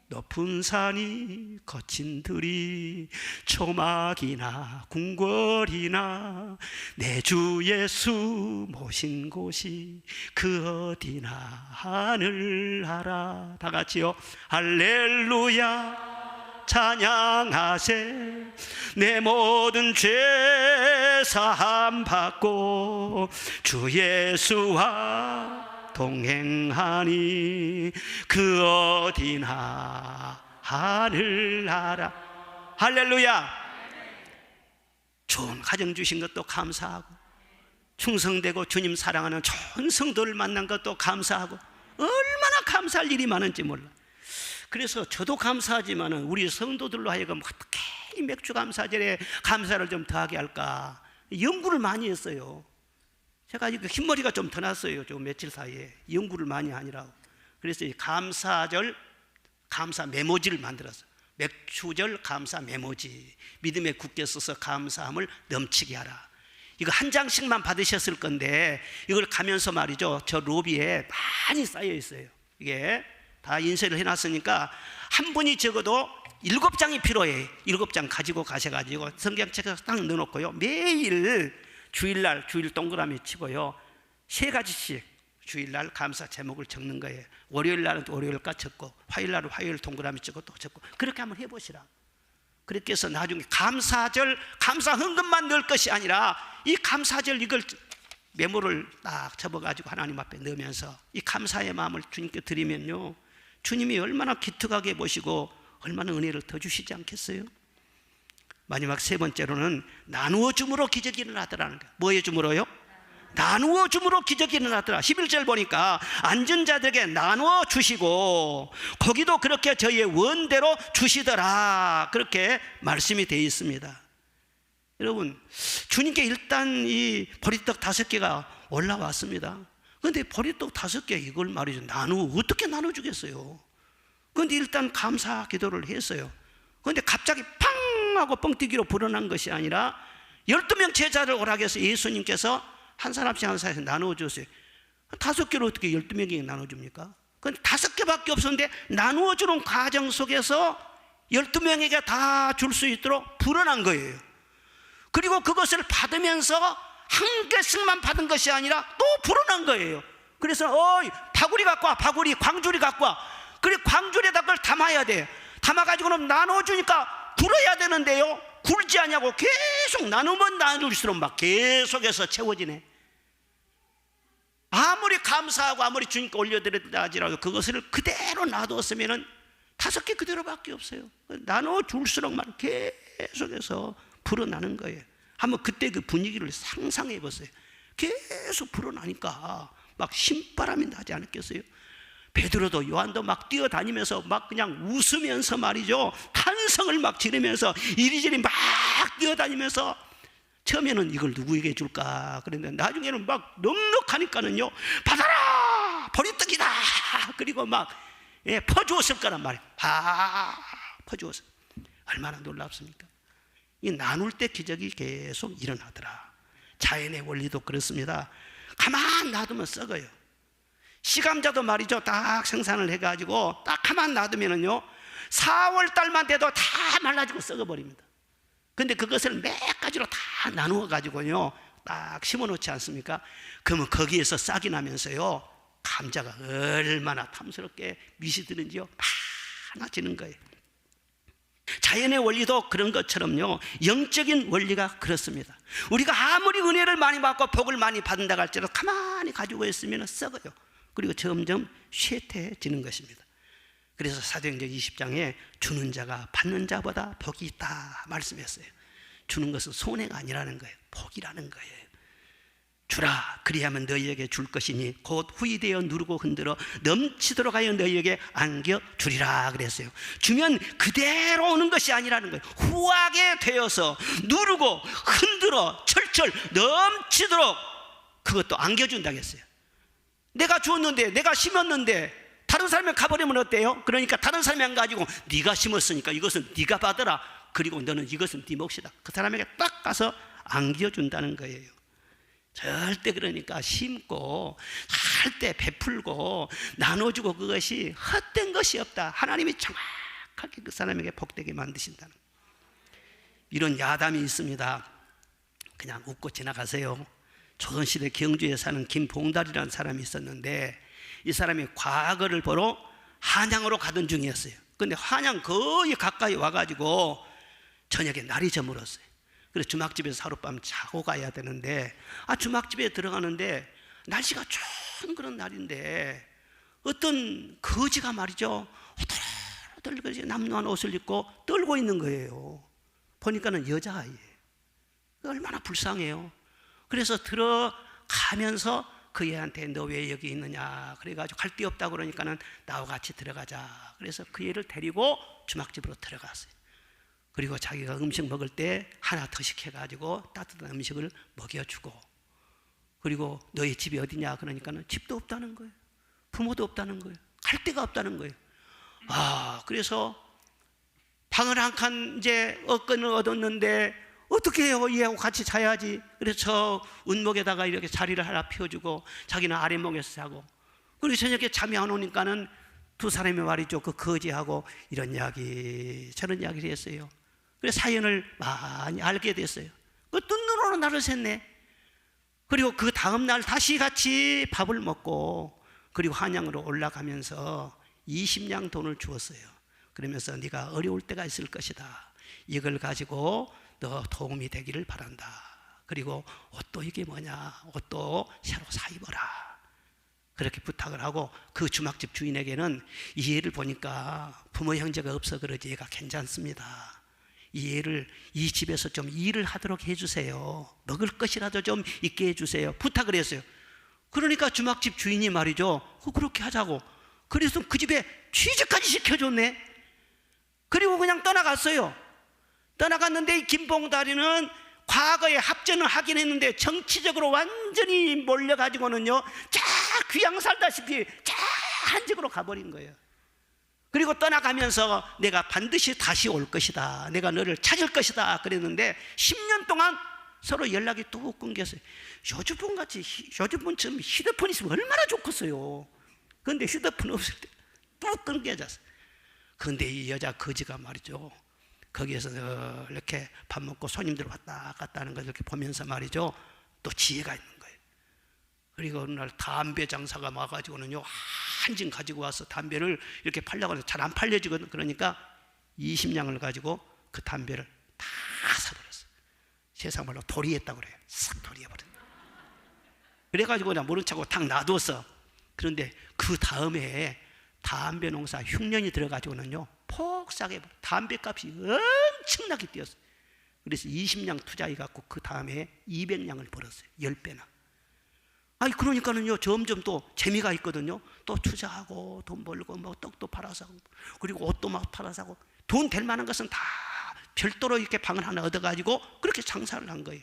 A: 높은 산이 거친 들이 초막이나 궁궐이나 내 주 예수 모신 곳이 그 어디나 하늘나라. 다 같이요. 할렐루야 찬양하세. 내 모든 죄 사함 받고 주 예수와 동행하니 그 어디나 하늘나라. 할렐루야. 좋은 가정 주신 것도 감사하고 충성되고 주님 사랑하는 좋은 성도를 만난 것도 감사하고 얼마나 감사할 일이 많은지 몰라. 그래서 저도 감사하지만 우리 성도들로 하여금 어떻게 이 맥주 감사절에 감사를 좀 더하게 할까 연구를 많이 했어요. 제가 흰머리가 좀 더 났어요. 좀 며칠 사이에 연구를 많이 하느라고. 그래서 이 감사절 감사 메모지를 만들었어요. 맥주절 감사 메모지. 믿음에 굳게 써서 감사함을 넘치게 하라. 이거 한 장씩만 받으셨을 건데 이걸 가면서 말이죠, 저 로비에 많이 쌓여 있어요. 이게 다 인쇄를 해놨으니까 한 분이 적어도 7장이 필요해. 7장 가지고 가셔가지고 성경책에 딱 넣어놓고요, 매일 주일날 주일 동그라미 치고요, 3가지씩 주일날 감사 제목을 적는 거예요. 월요일날은 월요일 까 적고, 화요일날은 화요일 동그라미 찍고 또 적고, 그렇게 한번 해보시라. 그렇게 해서 나중에 감사절, 감사 헌금만 넣을 것이 아니라 이 감사절 이걸 메모를 딱 접어가지고 하나님 앞에 넣으면서 이 감사의 마음을 주님께 드리면요, 주님이 얼마나 기특하게 보시고 얼마나 은혜를 더 주시지 않겠어요? 마지막 3번째로는 나누어 줌으로 기적이 일어나더라는 거예요. 뭐에 줌으로요? 나누어 줌으로 기적이 일어나더라. 11절 보니까 앉은 자들에게 나누어 주시고 거기도 그렇게 저희의 원대로 주시더라, 그렇게 말씀이 되어 있습니다. 여러분, 주님께 일단 이 보리떡 5개가 올라왔습니다. 그런데 보리떡 5개 이걸 말이죠, 어떻게 나눠주겠어요? 그런데 일단 감사 기도를 했어요. 그런데 갑자기 팡 하고 뻥튀기로 불어난 것이 아니라 12명 제자를 오라고 해서 예수님께서 한 사람씩 한 사람씩 나누어줬어요. 5개를 어떻게 12명에게 나눠줍니까? 그런데 5개밖에 없었는데 나누어주는 과정 속에서 12명에게 다 줄 수 있도록 불어난 거예요. 그리고 그것을 받으면서 한 개씩만 받은 것이 아니라 또 불어난 거예요. 그래서 바구리 갖고 와, 바구리, 광주리 갖고 와. 그리고 광주리에다 그걸 담아야 돼. 담아가지고는 나눠주니까 불어야 되는데요, 굴지 않냐고 계속 나누면 나눌수록 막 계속해서 채워지네. 아무리 감사하고 아무리 주님께 올려드렸다 하지라도 그것을 그대로 놔두었으면 5개 그대로밖에 없어요. 나눠줄수록 막 계속해서 불어나는 거예요. 한번 그때 그 분위기를 상상해 보세요. 계속 불어나니까 막 신바람이 나지 않았겠어요? 베드로도 요한도 막 뛰어다니면서 막 그냥 웃으면서 말이죠, 탄성을 막 지르면서 이리저리 막 뛰어다니면서, 처음에는 이걸 누구에게 줄까 그랬는데 나중에는 막 넉넉하니까는요, 받아라, 보리떡이다. 그리고 막 퍼주었을 거란 말이에요. 퍼주었어. 얼마나 놀랍습니까? 이 나눌 때 기적이 계속 일어나더라. 자연의 원리도 그렇습니다. 가만 놔두면 썩어요. 시감자도 말이죠, 딱 생산을 해가지고 딱 가만 놔두면은요, 4월 달만 돼도 다 말라지고 썩어버립니다. 근데 그것을 몇 가지로 다 나누어 가지고요 딱 심어 놓지 않습니까? 그러면 거기에서 싹이 나면서요, 감자가 얼마나 탐스럽게 밑이 드는지요, 많아지는 거예요. 자연의 원리도 그런 것처럼요, 영적인 원리가 그렇습니다. 우리가 아무리 은혜를 많이 받고 복을 많이 받는다고 할지라도 가만히 가지고 있으면 썩어요. 그리고 점점 쇠퇴해지는 것입니다. 그래서 사도행전 20장에 주는 자가 받는 자보다 복이 있다 말씀했어요. 주는 것은 손해가 아니라는 거예요, 복이라는 거예요. 주라, 그리하면 너희에게 줄 것이니 곧 후이되어 누르고 흔들어 넘치도록 하여 너희에게 안겨주리라 그랬어요. 주면 그대로 오는 것이 아니라는 거예요. 후하게 되어서 누르고 흔들어 철철 넘치도록 그것도 안겨준다고 했어요. 내가 주었는데, 내가 심었는데 다른 사람이 가버리면 어때요? 그러니까 다른 사람이 안 가지고 네가 심었으니까 이것은 네가 받아라, 그리고 너는 이것은 네 몫이다, 그 사람에게 딱 가서 안겨준다는 거예요. 절대 그러니까 심고 할 때 베풀고 나눠주고 그것이 헛된 것이 없다. 하나님이 정확하게 그 사람에게 복되게 만드신다는, 이런 야담이 있습니다. 그냥 웃고 지나가세요. 조선시대 경주에 사는 김봉달이라는 사람이 있었는데 이 사람이 과거를 보러 한양으로 가던 중이었어요. 그런데 한양 거의 가까이 와가지고 저녁에 날이 저물었어요. 그래서 주막집에서 하룻밤 자고 가야 되는데 주막집에 들어가는데 날씨가 좋은 그런 날인데 어떤 거지가 말이죠, 호들호들 남루한 옷을 입고 떨고 있는 거예요. 보니까는 여자아이예요. 얼마나 불쌍해요. 그래서 들어가면서 그 애한테 너 왜 여기 있느냐 그래가지고 갈 데 없다고 그러니까는 나와 같이 들어가자. 그래서 그 애를 데리고 주막집으로 들어갔어요. 그리고 자기가 음식 먹을 때 하나 더 시켜가지고 따뜻한 음식을 먹여주고, 그리고 너희 집이 어디냐 그러니까는 집도 없다는 거예요. 부모도 없다는 거예요. 갈 데가 없다는 거예요. 그래서 방을 한 칸 이제 얻었는데 어떻게 해요? 얘하고 같이 자야지. 그래서 저 운목에다가 이렇게 자리를 하나 펴주고 자기는 아랫목에서 자고, 그리고 저녁에 잠이 안 오니까는 두 사람이 말이죠, 그 거지하고 이런 이야기 저런 이야기를 했어요. 그래서 사연을 많이 알게 됐어요. 그 눈으로는 나를 샜네. 그리고 그 다음날 다시 같이 밥을 먹고, 그리고 한양으로 올라가면서 20냥 돈을 주었어요. 그러면서 네가 어려울 때가 있을 것이다, 이걸 가지고 너 도움이 되기를 바란다. 그리고 옷도 이게 뭐냐, 옷도 새로 사 입어라, 그렇게 부탁을 하고, 그 주막집 주인에게는 이 애를 보니까 부모 형제가 없어 그러지 얘가 괜찮습니다, 이 애를 이 집에서 좀 일을 하도록 해주세요, 먹을 것이라도 좀 있게 해주세요, 부탁을 했어요. 그러니까 주막집 주인이 말이죠, 그렇게 하자고. 그래서 그 집에 취직까지 시켜줬네. 그리고 그냥 떠나갔어요. 떠나갔는데 이 김봉다리는 과거에 합전을 하긴 했는데 정치적으로 완전히 몰려가지고는요, 자 귀양 살다시피 자 한직으로 가버린 거예요. 그리고 떠나가면서 내가 반드시 다시 올 것이다, 내가 너를 찾을 것이다 그랬는데 10년 동안 서로 연락이 뚝 끊겼어요. 요즘같이 요즘처럼 휴대폰 있으면 얼마나 좋겠어요. 그런데 휴대폰 없을 때 뚝 끊겨졌어요. 그런데 이 여자 거지가 말이죠, 거기에서 이렇게 밥 먹고 손님들 왔다 갔다 하는 걸 이렇게 보면서 말이죠, 또 지혜가 있는 거예요. 그리고 어느 날 담배 장사가 와가지고는요, 한 진 가지고 와서 담배를 이렇게 팔려고 해서 잘 안 팔려지거든. 그러니까 20냥을 가지고 그 담배를 다 사버렸어요. 세상 말로 도리했다고 그래요. 싹 도리해버렸어요. 그래가지고 그냥 모른 척하고 탁 놔뒀어. 그런데 그 다음에 담배 농사 흉년이 들어가지고는요, 폭삭해 버려. 담배 값이 엄청나게 뛰었어요. 그래서 20냥 투자해갖고 그 다음에 200냥을 벌었어요. 10배나. 아니 그러니까는요, 점점 또 재미가 있거든요. 또 투자하고 돈 벌고 뭐 떡도 팔아서 하고, 그리고 옷도 막 팔아서 하고, 돈 될 만한 것은 다 별도로 이렇게 방을 하나 얻어가지고 그렇게 장사를 한 거예요.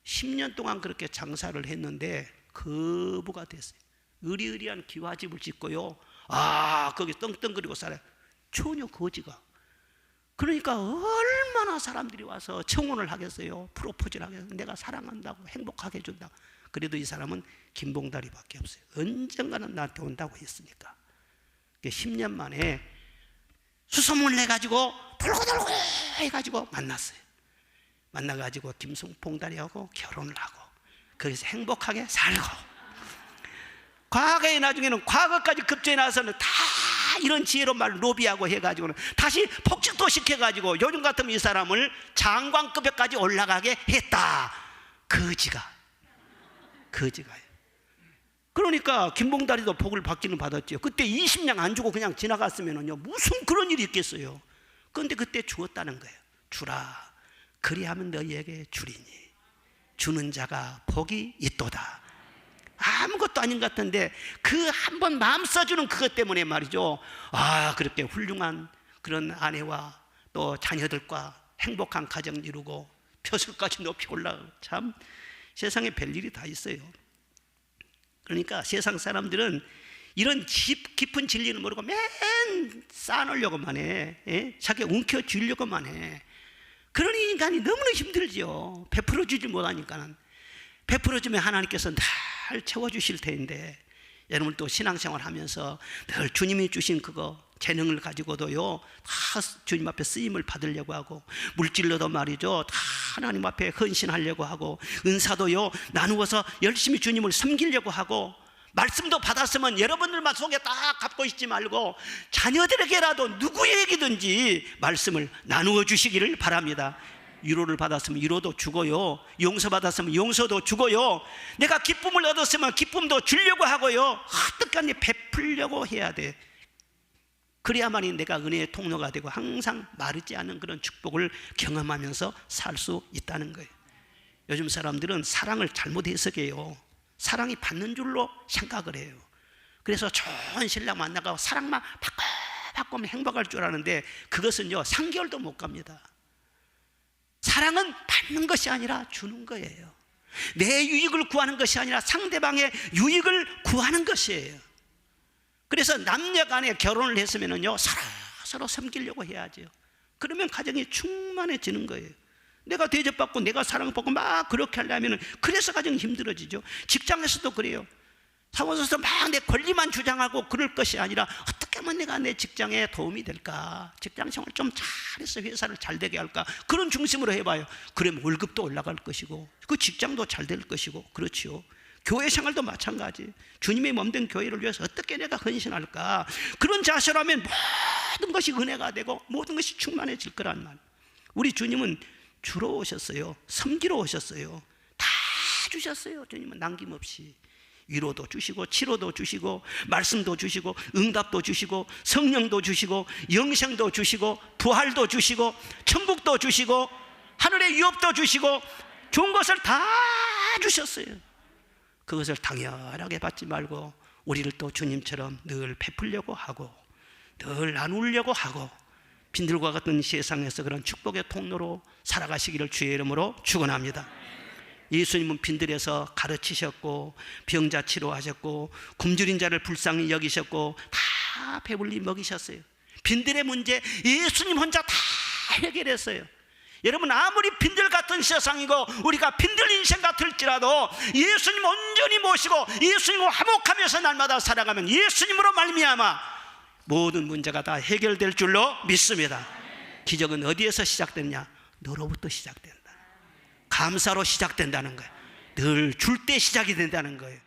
A: 10년 동안 그렇게 장사를 했는데 거부가 됐어요. 으리으리한 기와집을 짓고요, 거기 떵떵거리고 살아요. 전혀 거지가. 그러니까 얼마나 사람들이 와서 청혼을 하겠어요. 프로포즈를 하겠어요. 내가 사랑한다고, 행복하게 해준다고. 그래도 이 사람은 김봉다리밖에 없어요. 언젠가는 나한테 온다고 했으니까. 10년 만에 수소문을 해가지고 돌고 해가지고 만났어요. 만나가지고 김봉다리하고 결혼을 하고 거기서 행복하게 살고, 과거에 나중에는 과거까지 급제해 나서는 다 이런 지혜로운 말 로비하고 해가지고는 다시 폭직도 시켜가지고 요즘 같으면 이 사람을 장관급에까지 올라가게 했다. 거지가요. 그러니까 김봉다리도 복을 받기는 받았죠. 그때 20냥 안 주고 그냥 지나갔으면요, 무슨 그런 일이 있겠어요. 그런데 그때 주었다는 거예요. 주라, 그리하면 너희에게 주리니 주는 자가 복이 있도다. 아무것도 아닌 것 같은데 그 한 번 마음 써주는 그것 때문에 말이죠, 그렇게 훌륭한 그런 아내와 또 자녀들과 행복한 가정 이루고 벼슬까지 높이 올라가고, 참 세상에 별일이 다 있어요. 그러니까 세상 사람들은 이런 깊은 진리는 모르고 맨 쌓아놓으려고만 해. 자기 움켜쥐려고만 해. 그런 인간이 너무나 힘들죠. 베풀어주지 못하니까는. 베풀어주면 하나님께서 날 채워주실 텐데, 여러분 또 신앙생활 하면서 늘 주님이 주신 그거 재능을 가지고도요, 다 주님 앞에 쓰임을 받으려고 하고, 물질로도 말이죠, 다 하나님 앞에 헌신하려고 하고, 은사도요 나누어서 열심히 주님을 섬기려고 하고, 말씀도 받았으면 여러분들만 속에 딱 갖고 있지 말고 자녀들에게라도 누구에게든지 말씀을 나누어 주시기를 바랍니다. 위로를 받았으면 위로도 주고요, 용서 받았으면 용서도 주고요, 내가 기쁨을 얻었으면 기쁨도 주려고 하고요, 어떻게 베풀려고 해야 돼. 그래야만이 내가 은혜의 통로가 되고 항상 마르지 않는 그런 축복을 경험하면서 살 수 있다는 거예요. 요즘 사람들은 사랑을 잘못 해석해요. 사랑이 받는 줄로 생각을 해요. 그래서 좋은 신랑 만나고 사랑만 받고 행복할 줄 아는데, 그것은요 3개월도 못 갑니다. 사랑은 받는 것이 아니라 주는 거예요. 내 유익을 구하는 것이 아니라 상대방의 유익을 구하는 것이에요. 그래서 남녀 간에 결혼을 했으면요 서로 섬기려고 해야죠. 그러면 가정이 충만해지는 거예요. 내가 대접받고 내가 사랑받고 막 그렇게 하려면 그래서 가장 힘들어지죠. 직장에서도 그래요. 사무소에서 막 내 권리만 주장하고 그럴 것이 아니라 어떻게 하면 내가 내 직장에 도움이 될까, 직장 생활 좀 잘해서 회사를 잘 되게 할까, 그런 중심으로 해봐요. 그러면 월급도 올라갈 것이고 그 직장도 잘 될 것이고. 그렇지요. 교회 생활도 마찬가지. 주님의 몸된 교회를 위해서 어떻게 내가 헌신할까, 그런 자세라면 모든 것이 은혜가 되고 모든 것이 충만해질 거란 말. 우리 주님은 주로 오셨어요. 섬기러 오셨어요. 다 주셨어요. 주님은 남김없이 위로도 주시고 치료도 주시고 말씀도 주시고 응답도 주시고 성령도 주시고 영생도 주시고 부활도 주시고 천국도 주시고 하늘의 유업도 주시고 좋은 것을 다 주셨어요. 그것을 당연하게 받지 말고 우리를 또 주님처럼 늘 베풀려고 하고 늘 나누려고 하고 빈들과 같은 세상에서 그런 축복의 통로로 살아가시기를 주의 이름으로 축원합니다. 예수님은 빈들에서 가르치셨고 병자 치료하셨고 굶주린 자를 불쌍히 여기셨고 다 배불리 먹이셨어요. 빈들의 문제 예수님 혼자 다 해결했어요. 여러분, 아무리 빈들 같은 세상이고 우리가 빈들 인생 같을지라도 예수님 온전히 모시고 예수님과 화목하면서 날마다 살아가면 예수님으로 말미암아 모든 문제가 다 해결될 줄로 믿습니다. 기적은 어디에서 시작됐냐? 너로부터 시작된다. 감사로 시작된다는 거예요. 늘 줄 때 시작이 된다는 거예요.